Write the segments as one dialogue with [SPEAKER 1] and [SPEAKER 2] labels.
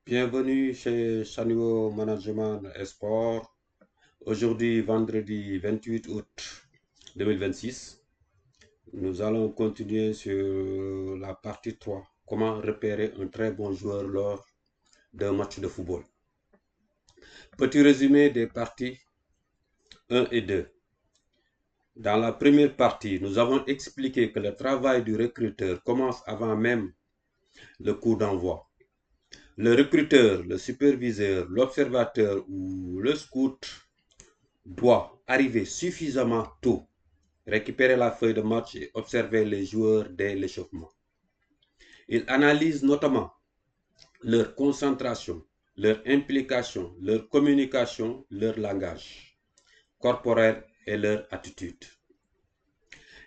[SPEAKER 1] Bienvenue chez Chanuo Management et Sport. Aujourd'hui, vendredi 28 août 2026, nous allons continuer sur la partie 3. Comment repérer un très bon joueur lors d'un match de football. Petit résumé des parties 1 et 2. Dans la première partie, nous avons expliqué que le travail du recruteur commence avant même le coup d'envoi. Le recruteur, le superviseur, l'observateur ou le scout doit arriver suffisamment tôt, récupérer la feuille de match et observer les joueurs dès l'échauffement. Il analyse notamment leur concentration, leur implication, leur communication, leur langage corporel et leur attitude.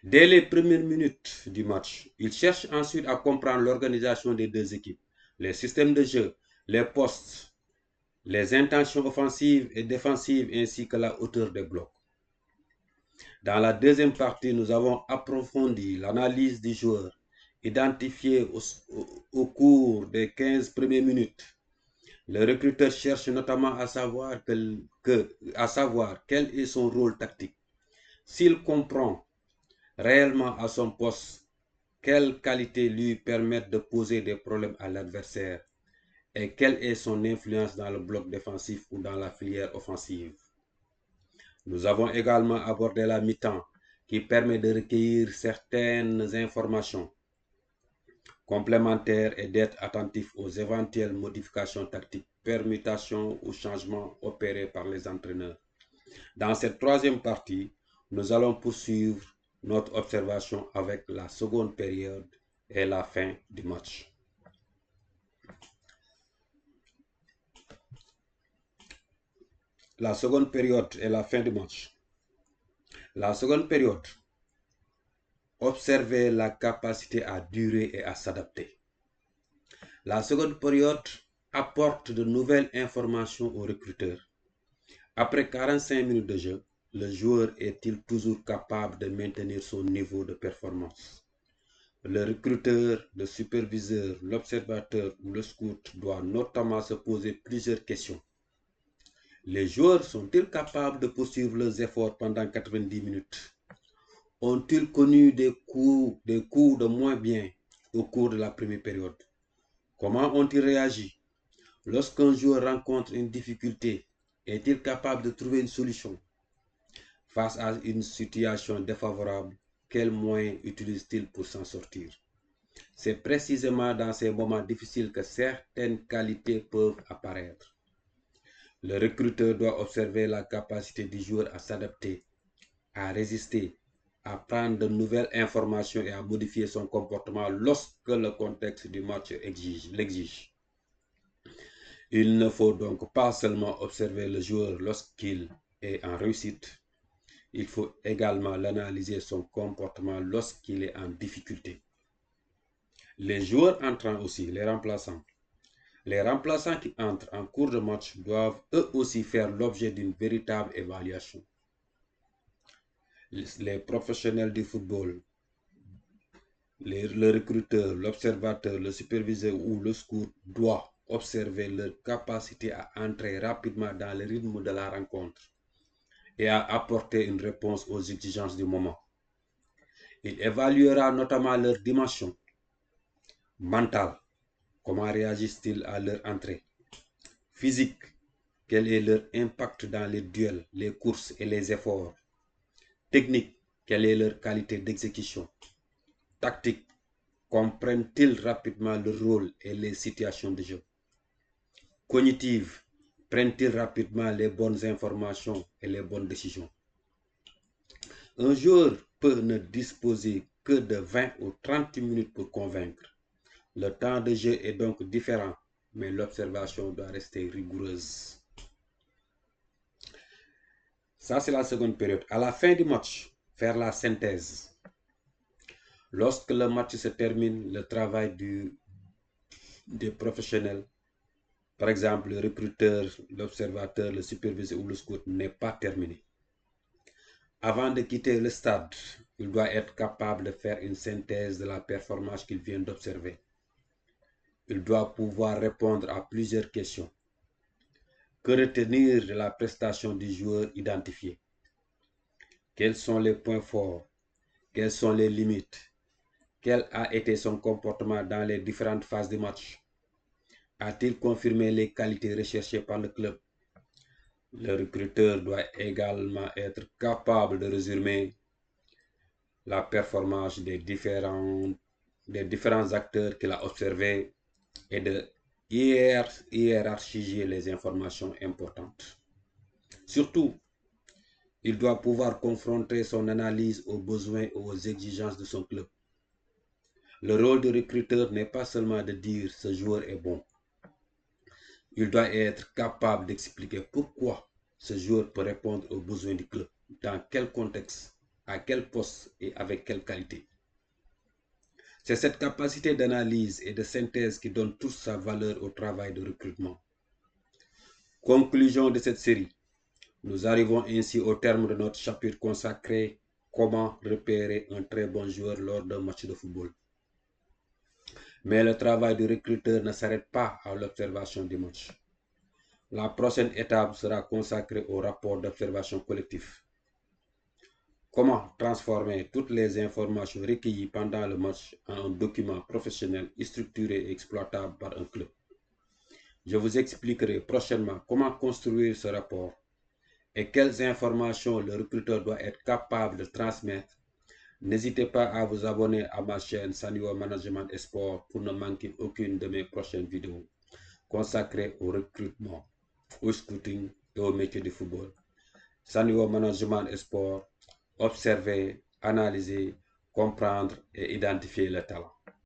[SPEAKER 1] Dès les premières minutes du match, il cherche ensuite à comprendre l'organisation des deux équipes, les systèmes de jeu, les postes, les intentions offensives et défensives ainsi que la hauteur des blocs. Dans la deuxième partie, nous avons approfondi l'analyse du joueur, identifié au cours des 15 premières minutes. Le recruteur cherche notamment à savoir quel est son rôle tactique, s'il comprend réellement à son poste, quelles qualités lui permettent de poser des problèmes à l'adversaire et quelle est son influence dans le bloc défensif ou dans la filière offensive. Nous avons également abordé la mi-temps qui permet de recueillir certaines informations complémentaires et d'être attentif aux éventuelles modifications tactiques, permutations ou changements opérés par les entraîneurs. Dans cette troisième partie, nous allons poursuivre notre observation avec la seconde période et la fin du match. La seconde période et la fin du match. La seconde période, observer la capacité à durer et à s'adapter. La seconde période apporte de nouvelles informations au recruteur. Après 45 minutes de jeu, le joueur est-il toujours capable de maintenir son niveau de performance? Le recruteur, le superviseur, l'observateur ou le scout doit notamment se poser plusieurs questions. Les joueurs sont-ils capables de poursuivre leurs efforts pendant 90 minutes? Ont-ils connu des coups de moins bien au cours de la première période? Comment ont-ils réagi? Lorsqu'un joueur rencontre une difficulté, est-il capable de trouver une solution? Face à une situation défavorable, quels moyens utilise-t-il pour s'en sortir? C'est précisément dans ces moments difficiles que certaines qualités peuvent apparaître. Le recruteur doit observer la capacité du joueur à s'adapter, à résister, à prendre de nouvelles informations et à modifier son comportement lorsque le contexte du match l'exige. Il ne faut donc pas seulement observer le joueur lorsqu'il est en réussite, il faut également l'analyser son comportement lorsqu'il est en difficulté. Les joueurs entrants aussi, les remplaçants. Les remplaçants qui entrent en cours de match doivent eux aussi faire l'objet d'une véritable évaluation. Les professionnels du football, le recruteur, l'observateur, le superviseur ou le scout doivent observer leur capacité à entrer rapidement dans le rythme de la rencontre et à apporter une réponse aux exigences du moment. Il évaluera notamment leur dimension mentale. Comment réagissent-ils à leur entrée? Physique. Quel est leur impact dans les duels, les courses et les efforts? Technique. Quelle est leur qualité d'exécution? Tactique. Comprennent-ils rapidement le rôle et les situations de jeu? Cognitive. Prennent-ils rapidement les bonnes informations et les bonnes décisions? Un joueur peut ne disposer que de 20 ou 30 minutes pour convaincre. Le temps de jeu est donc différent, mais l'observation doit rester rigoureuse. Ça, c'est la seconde période. À la fin du match, faire la synthèse. Lorsque le match se termine, le travail des professionnels, par exemple le recruteur, l'observateur, le superviseur ou le scout, n'est pas terminé. Avant de quitter le stade, il doit être capable de faire une synthèse de la performance qu'il vient d'observer. Il doit pouvoir répondre à plusieurs questions. Que retenir de la prestation du joueur identifié? Quels sont les points forts? Quelles sont les limites? Quel a été son comportement dans les différentes phases du match? A-t-il confirmé les qualités recherchées par le club? Le recruteur doit également être capable de résumer la performance des différents acteurs qu'il a observés et de hiérarchiser les informations importantes. Surtout, il doit pouvoir confronter son analyse aux besoins et aux exigences de son club. Le rôle du recruteur n'est pas seulement de dire ce joueur est bon. Il doit être capable d'expliquer pourquoi ce joueur peut répondre aux besoins du club, dans quel contexte, à quel poste et avec quelle qualité. C'est cette capacité d'analyse et de synthèse qui donne toute sa valeur au travail de recrutement. Conclusion de cette série. Nous arrivons ainsi au terme de notre chapitre consacré comment repérer un très bon joueur lors d'un match de football. Mais le travail du recruteur ne s'arrête pas à l'observation du match. La prochaine étape sera consacrée au rapport d'observation collectif. Comment transformer toutes les informations recueillies pendant le match en un document professionnel structuré et exploitable par un club. Je vous expliquerai prochainement comment construire ce rapport et quelles informations le recruteur doit être capable de transmettre. N'hésitez pas à vous abonner à ma chaîne Saniwo Management et Sport pour ne manquer aucune de mes prochaines vidéos consacrées au recrutement, au scouting et au métier du football. Saniwo Management et Sport, observer, analyser, comprendre et identifier le talent.